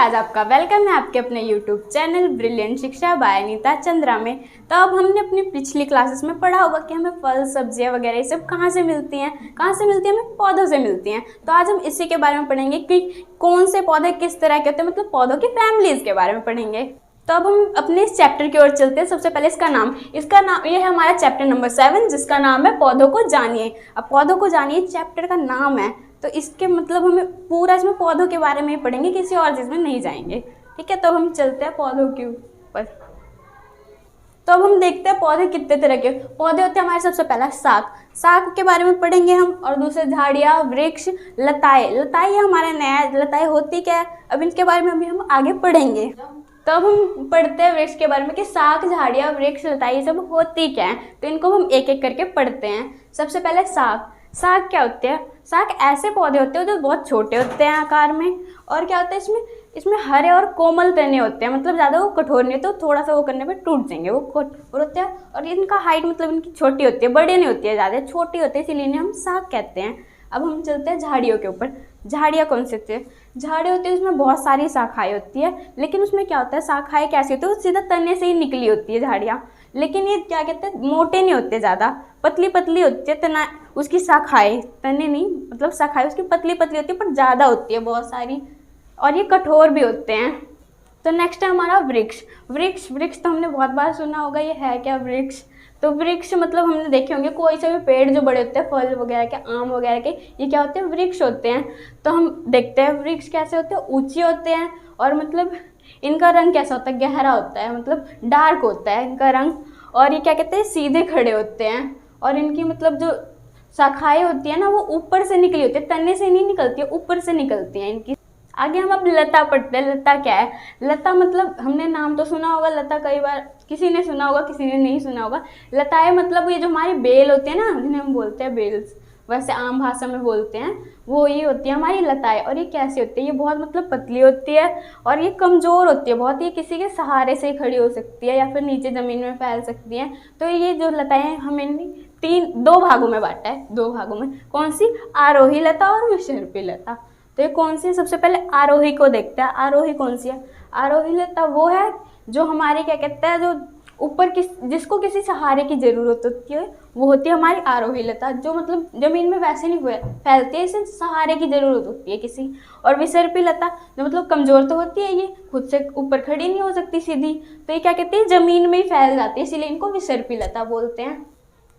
आज आपका वेलकम है आपके अपने YouTube चैनल ब्रिलियंट शिक्षा बाय अनीता चंद्रा में। तो अब हमने अपनी पिछली क्लासेस में पढ़ा होगा कि हमें फल सब्जियां वगैरह ये सब कहाँ से मिलती हैं, हमें पौधों से मिलती हैं। तो आज हम इसी के बारे में पढ़ेंगे कि कौन से पौधे किस तरह के होते हैं, मतलब पौधों की फैमिलीज के बारे में पढ़ेंगे। तो अब हम अपने इस चैप्टर की ओर चलते हैं। सबसे पहले इसका नाम ये है हमारा चैप्टर नंबर 7, जिसका नाम है पौधों को जानिए। अब पौधों को जानिए चैप्टर का नाम है, तो इसके मतलब हमें पूरा इसमें पौधों के बारे में ही पढ़ेंगे, किसी और चीज़ में नहीं जाएंगे। ठीक है, तो हम चलते हैं पौधों के ऊपर। तो अब हम देखते हैं पौधे कितने तरह के पौधे होते हैं। हमारे सबसे पहला साग के बारे में पढ़ेंगे हम, और दूसरे झाड़ियाँ, वृक्ष, लताएं हमारा नया लताएं होती क्या है, अब इनके बारे में अभी हम आगे पढ़ेंगे। तो अब हम पढ़ते हैं वृक्ष के बारे में कि साग, झाड़ियाँ, वृक्ष, लताएं ये सब होती क्या है। तो इनको हम एक एक करके पढ़ते हैं। सबसे पहले साग क्या होते हैं। साग ऐसे पौधे होते हैं जो बहुत छोटे होते हैं आकार में, और क्या होता है इसमें हरे और कोमल तने होते हैं, मतलब ज़्यादा वो कठोर नहीं होते, तो थोड़ा सा वो करने पे टूट जाएंगे, वो कठोर होते हैं। और इनका हाइट मतलब इनकी छोटी होती है, बड़ी नहीं होती है, ज़्यादा छोटी होती है, इसीलिए इन्हें हम साग कहते हैं। अब हम चलते हैं झाड़ियों के ऊपर। झाड़ियाँ कौन सी होती है। झाड़ियाँ होती है उसमें बहुत सारी शाखाएँ होती है, लेकिन उसमें क्या होता है, शाखाएँ कैसी होती है, वो सीधा तने से ही निकली होती है झाड़ियाँ। लेकिन ये क्या कहते हैं, मोटे नहीं होते, ज़्यादा पतली पतली होती है तना उसकी शाखाएँ, तने नहीं मतलब शाखाएँ उसकी पतली पतली होती है, पर ज़्यादा होती है बहुत सारी, और ये कठोर भी होते हैं। तो नेक्स्ट है हमारा वृक्ष तो हमने बहुत बार सुना होगा, ये है क्या वृक्ष। तो वृक्ष मतलब हमने देखे होंगे कोई से भी पेड़ जो बड़े होते हैं, फल वगैरह के, आम वगैरह के, ये क्या होते हैं, वृक्ष होते हैं। तो हम देखते हैं वृक्ष कैसे होते हैं, ऊंचे होते हैं, और मतलब इनका रंग कैसा होता है, गहरा होता है, मतलब डार्क होता है इनका रंग। और ये क्या कहते हैं, सीधे खड़े होते हैं, और इनकी मतलब जो शाखाएं होती है ना, वो ऊपर से निकली होती है, तने से नहीं निकलती है, ऊपर से निकलती हैं इनकी। आगे हम अब लता पढ़ते हैं। लता क्या है। लता मतलब हमने नाम तो सुना होगा, लता कई बार किसी ने सुना होगा, किसी ने नहीं सुना होगा। लताएं मतलब ये जो हमारी बेल होती है ना, जिन्हें हम बोलते हैं बेल्स, वैसे आम भाषा में बोलते हैं, वो ये होती है हमारी लताएं। और ये कैसी होती है, ये बहुत मतलब पतली होती है, और ये कमज़ोर होती है बहुत, ये किसी के सहारे से खड़ी हो सकती है, या फिर नीचे ज़मीन में फैल सकती हैं। तो ये जो लताएं हमें दो भागों में बांटा है, दो भागों में। कौन सी, आरोही लता और विसर्पी लता। तो ये कौन सी, सबसे पहले आरोही को देखते हैं। आरोही कौन सी है। आरोही लता वो है जो हमारे क्या कहते हैं, जो ऊपर जिसको किसी सहारे की ज़रूरत होती है, वो होती है हमारी आरोही लता, जो मतलब ज़मीन में वैसे नहीं फैलती है, इसे सहारे की ज़रूरत होती है किसी। और विसर्पी लता जो मतलब कमज़ोर तो होती है, ये खुद से ऊपर खड़ी नहीं हो सकती सीधी, तो ये क्या कहती है, ज़मीन में ही फैल जाती है, इसीलिए इनको विसर्पी लता बोलते हैं।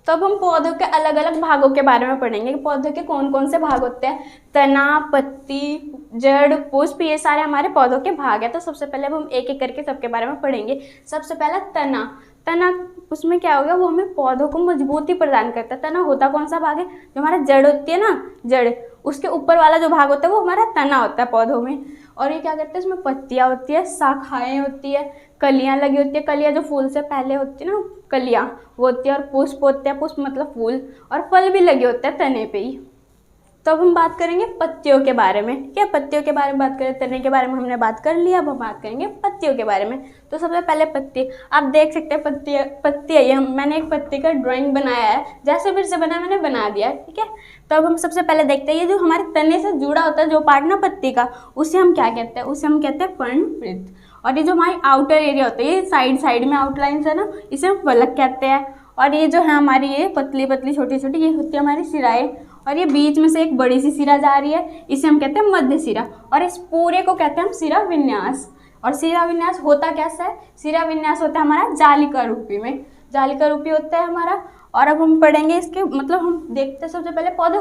तो अब हम पौधों के अलग अलग भागों के बारे में पढ़ेंगे कि पौधों के कौन कौन से भाग होते हैं। तना, पत्ती, जड़, पुष्प, ये सारे हमारे पौधों के भाग हैं। तो सबसे पहले अब हम एक एक करके सबके बारे में पढ़ेंगे। सबसे पहला तना उसमें क्या होगा, वो हमें पौधों को मजबूती प्रदान करता है। तना होता कौन सा भाग है, जो हमारा जड़ होती है ना, जड़, उसके ऊपर वाला जो भाग होता है वो हमारा तना होता है पौधों में। और ये क्या करते हैं, इसमें पत्तियाँ होती है, शाखाएँ होती है, कलियाँ लगी होती है, कलियाँ जो फूल से पहले होती है ना, कलियाँ वो होती है, और पुष्प होते हैं, पुष्प मतलब फूल, और फल भी लगे होते हैं तने पे ही। तो अब हम बात करेंगे पत्तियों के बारे में। क्या पत्तियों के बारे में बात करें, तने के बारे में हमने बात कर लिया, अब हम बात करेंगे पत्तियों के बारे में। तो सबसे पहले पत्ती, आप देख सकते हैं पत्ती है, मैंने एक पत्ती का ड्राइंग बनाया है, जैसे फिर से बनाया मैंने बना दिया, ठीक है। तो अब हम सबसे पहले देखते हैं, ये जो हमारे तने से जुड़ा होता है जो पार्ट ना पत्ती का, उसे हम क्या कहते हैं, उसे हम कहते हैं पर्णवृत्त। और ये जो हमारी आउटर एरिया होता है, ये साइड में आउटलाइंस है ना, इसे हम फलक कहते हैं। और ये जो है हमारी ये पतली पतली छोटी छोटी, ये होती है हमारी सिराएं, और ये बीच में से एक बड़ी सी सिरा जा रही है, इसे हम कहते हैं मध्य सिरा। और इस पूरे को कहते हैं हम सिरा विन्यास। और सिरा विन्यास होता कैसा है, सिरा विन्यास होता है हमारा जालिका रूपी में, जालिका रूपी होता है हमारा। और अब हम पढ़ेंगे इसके मतलब, हम देखते हैं सबसे पहले पौधे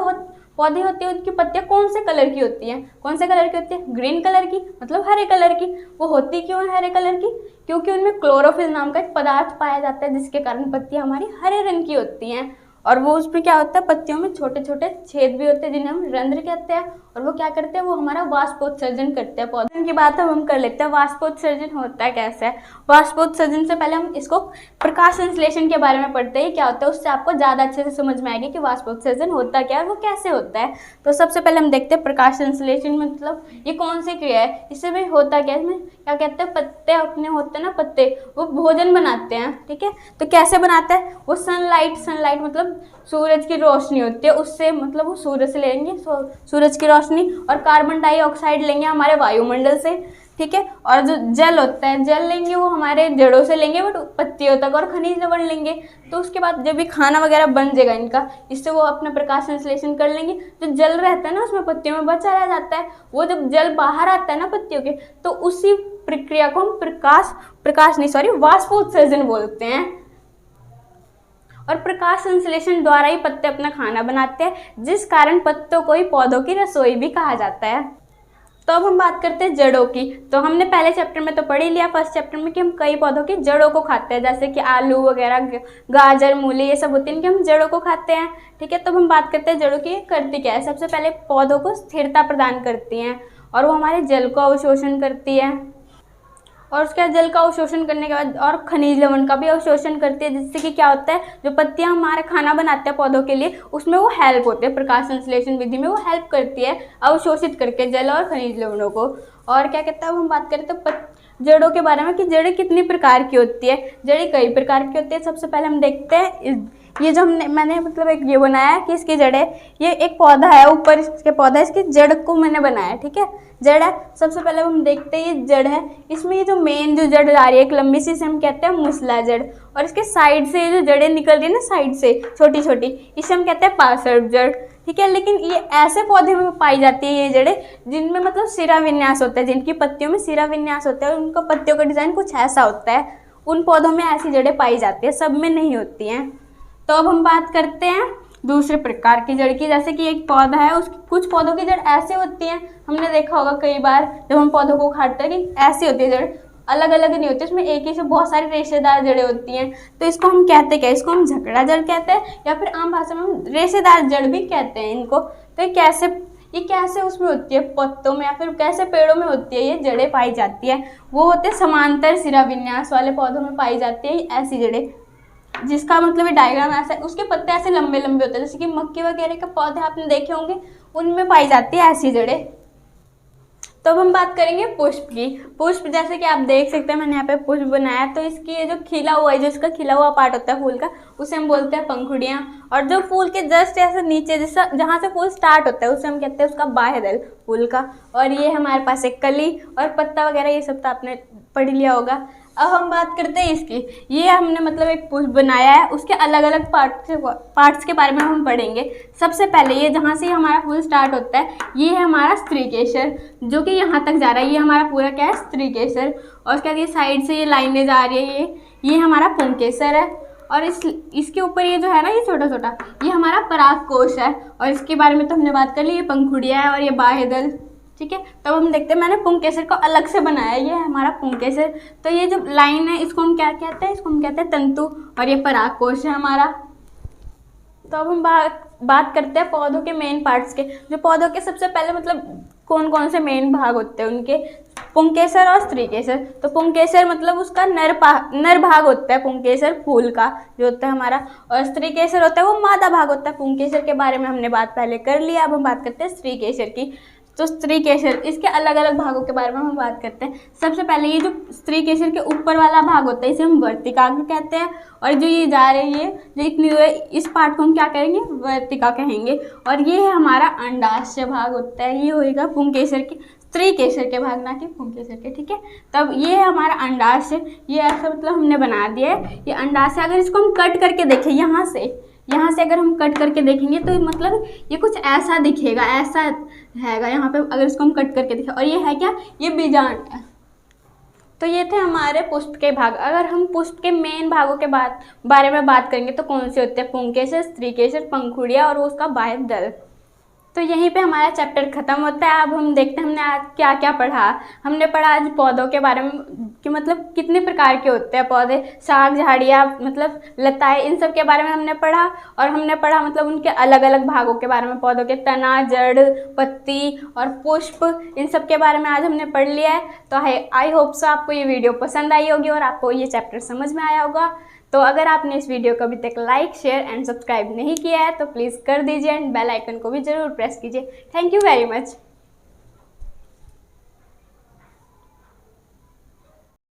होते हैं, उनकी पत्तियाँ कौन से कलर की होती हैं, कौन से कलर की होती है, ग्रीन कलर की, मतलब हरे कलर की। वो होती क्यों है हरे कलर की, क्योंकि उनमें क्लोरोफिल नाम का एक पदार्थ पाया जाता है, जिसके कारण पत्तियाँ हमारी हरे रंग की होती हैं। और वो उसमें क्या होता है, पत्तियों में छोटे छोटे छेद भी होते हैं, जिन्हें हम रंध्र कहते हैं। और वो क्या करते हैं, वो हमारा वाष्पोत्सर्जन करते हैं। पौधों की बात हम कर लेते हैं। वाष्पोत्सर्जन होता है कैसे है। वाष्पोत्सर्जन से पहले हम इसको प्रकाश संश्लेषण के बारे में पढ़ते हैं, क्या होता है, उससे आपको ज़्यादा अच्छे से समझ में आएगी कि वाष्पोत्सर्जन होता क्या है, वो कैसे होता है। तो सबसे पहले हम देखते हैं प्रकाश संश्लेषण मतलब ये कौन सी क्रिया है, इससे भी होता क्या है, इसमें क्या कहते हैं, पत्ते अपने होते हैं ना, पत्ते वो भोजन बनाते हैं, ठीक है। तो कैसे बनाते हैं, वो सनलाइट मतलब सूरज की रोशनी होती है, उससे मतलब वो सूरज से लेंगे सूरज की रोशनी, और कार्बन डाइऑक्साइड लेंगे हमारे वायुमंडल से, ठीक है। और जो जल होता है, जल लेंगे वो हमारे जड़ों से लेंगे बट पत्तियों तक, और खनिज लवण लेंगे। तो उसके बाद जब भी खाना वगैरह बन जाएगा इनका, इससे वो अपना प्रकाश संश्लेषण कर लेंगे। जो जल रहता है ना उसमें पत्तियों में बचा रह जाता है, वो जब जल बाहर आता है ना पत्तियों के, तो उसी प्रक्रिया को हम वाष्पोत्सर्जन बोलते हैं। और प्रकाश संश्लेषण द्वारा ही पत्ते अपना खाना बनाते हैं, जिस कारण पत्तों को ही पौधों की रसोई भी कहा जाता है। तो अब हम बात करते हैं जड़ों की। तो हमने पहले चैप्टर में तो पढ़ ही लिया, फर्स्ट चैप्टर में, कि हम कई पौधों की जड़ों को खाते हैं, जैसे कि आलू वगैरह, गाजर, मूली, ये सब होती है, इनके हम जड़ों को खाते हैं। ठीक है। तो हम बात करते हैं जड़ों की करती क्या है। सबसे पहले पौधों को स्थिरता प्रदान करती हैं, और वो हमारे जल को अवशोषण करती है, और उसके बाद जल का अवशोषण करने के बाद और खनिज लवण का भी अवशोषण करती है, जिससे कि क्या होता है, जो पत्तियां हमारा खाना बनाते हैं पौधों के लिए, उसमें वो हेल्प होती है, प्रकाश संश्लेषण विधि में वो हेल्प करती है अवशोषित करके जल और खनिज लवणों को। और क्या कहता है, अब हम बात करते हैं जड़ों के बारे में कि जड़ें कितनी प्रकार की होती है। जड़ें कई प्रकार की होती है। सबसे पहले हम देखते हैं ये जो मैंने मतलब एक ये बनाया है कि इसकी जड़ है, ये एक पौधा है, ऊपर इसके पौधा है, इसकी जड़ को मैंने बनाया है। ठीक है, जड़ है। सबसे पहले हम देखते हैं ये जड़ है, इसमें ये जो मेन जो जड़ आ रही है एक लंबी सी, इसे हम कहते हैं मूसला जड़, और इसके साइड से ये जो जड़ें निकल रही है ना साइड से छोटी छोटी, इसे हम कहते हैं पार्श्व जड़। ठीक है। लेकिन ये ऐसे पौधे में पाई जाती है ये जड़ें जिनमें मतलब सिरा विन्यास होता है, जिनकी पत्तियों में सिरा विन्यास होता है, उनका पत्तियों का डिजाइन कुछ ऐसा होता है, उन पौधों में ऐसी जड़ें पाई जाती है, सब में नहीं होती हैं। तो अब हम बात करते हैं दूसरे प्रकार की जड़ की। जैसे कि एक पौधा है, उसकी कुछ पौधों की जड़ ऐसे होती हैं, हमने देखा होगा कई बार जब हम पौधों को काटते हैं कि ऐसी होती है जड़, अलग अलग नहीं होती, उसमें एक ही से बहुत सारी रेशेदार जड़ें होती हैं। तो इसको हम कहते क्या, इसको हम झकड़ा जड़ कहते हैं, या फिर आम भाषा में हम रेशेदार जड़ भी कहते हैं इनको। तो ये कैसे उसमें होती है, पत्तों में या फिर कैसे पेड़ों में होती है ये जड़ें पाई जाती है, वो होते हैं समांतर सिरा विन्यास वाले पौधों में पाई जाती है ऐसी जड़ें, जिसका मतलब ये डायग्राम ऐसा है, उसके पत्ते ऐसे लंबे लंबे होते हैं, जैसे कि मक्की वगैरह के पौधे आपने देखे होंगे, उनमें पाई जाती है ऐसी जड़ें। तो अब हम बात करेंगे पुष्प की। पुष्प जैसे कि आप देख सकते हैं, मैंने यहाँ पे पुष्प बनाया, तो इसकी ये जो खिला हुआ है, जो इसका खिला हुआ पार्ट होता है फूल का, उसे हम बोलते हैं पंखुड़ियाँ। और जो फूल के जस्ट ऐसे नीचे जैसा जहाँ से फूल स्टार्ट होता है, उसे हम कहते हैं उसका बाह्य दल फूल का। और ये हमारे पास एक कली और पत्ता वगैरह, ये सब तो आपने पढ़ लिया होगा। अब हम बात करते हैं इसकी। ये हमने मतलब एक पुष्प बनाया है, उसके अलग अलग पार्ट्स के बारे में हम पढ़ेंगे। सबसे पहले ये जहाँ से हमारा फूल स्टार्ट होता है, ये है हमारा स्त्री केसर, जो कि यहाँ तक जा रहा है, ये हमारा पूरा क्या है, स्त्री केसर। और उसके बाद ये साइड से ये लाइनें जा रही है, ये हमारा पुंकेसर है। और इसके ऊपर ये जो है ना, ये छोटा छोटा, ये हमारा परागकोश है। और इसके बारे में तो हमने बात कर ली, ये पंखुड़ियाँ है और ये बाह्य दल। ठीक है। तब हम देखते हैं, मैंने पुंकेसर को अलग से बनाया, ये है हमारा पुंकेसर। तो ये जो लाइन है, इसको हम क्या कहते हैं, इसको हम कहते हैं तंतु, और ये परागकोश है हमारा। तो अब हम बात करते हैं पौधों के मेन पार्ट्स के। जो पौधों के सबसे पहले मतलब कौन कौन से मेन भाग होते हैं उनके, पुंकेसर और स्त्रीकेसर। तो पुंकेसर मतलब उसका नर भाग होता है, पुंकेसर फूल का जो होता है हमारा, और स्त्रीकेसर होता है वो मादा भाग होता है। पुंकेसर के बारे में हमने बात पहले कर लिया, अब हम बात करते हैं स्त्रीकेसर की। तो स्त्री केसर, इसके अलग अलग भागों के बारे में हम बात करते हैं। सबसे पहले ये जो स्त्री केसर के ऊपर वाला भाग होता है, इसे हम वर्तिकाग्र कहते हैं। और जो ये जा रही है, जो इतनी इस पार्ट को हम क्या कहेंगे, वर्तिका कहेंगे। और ये है हमारा अंडाशय भाग होता है, ये होएगा पुंकेसर के, स्त्री केसर के भाग, ना कि पुंकेसर के। ठीक है। तब ये है हमारा अंडाशय, ये ऐसा मतलब हमने बना दिया है ये अंडाशय। अगर इसको हम कट करके देखें यहाँ से अगर हम कट करके देखेंगे तो मतलब ये कुछ ऐसा दिखेगा, ऐसा हैगा यहाँ पे, अगर इसको हम कट करके देखें। और ये है क्या, ये बीजांड है। तो ये थे हमारे पुष्प के भाग। अगर हम पुष्प के मेन भागों के बारे में बात करेंगे तो कौन से होते हैं, पुंकेसर, स्त्रीकेसर, पंखुड़ियाँ और उसका बाह्य दल। तो यहीं पे हमारा चैप्टर ख़त्म होता है। अब हम देखते हैं हमने आज क्या क्या पढ़ा। हमने पढ़ा आज पौधों के बारे में कि मतलब कितने प्रकार के होते हैं पौधे, साग, झाड़ियाँ, मतलब लताएं, इन सब के बारे में हमने पढ़ा। और हमने पढ़ा मतलब उनके अलग अलग भागों के बारे में, पौधों के तना, जड़, पत्ती और पुष्प, इन सब के बारे में आज हमने पढ़ लिया है। तो आई होप सो आपको ये वीडियो पसंद आई होगी और आपको ये चैप्टर समझ में आया होगा। तो अगर आपने इस वीडियो को अभी तक लाइक, शेयर एंड सब्सक्राइब नहीं किया है तो प्लीज़ कर दीजिए, एंड बेल आइकन को भी ज़रूर प्रेस कीजिए। Thank you very much.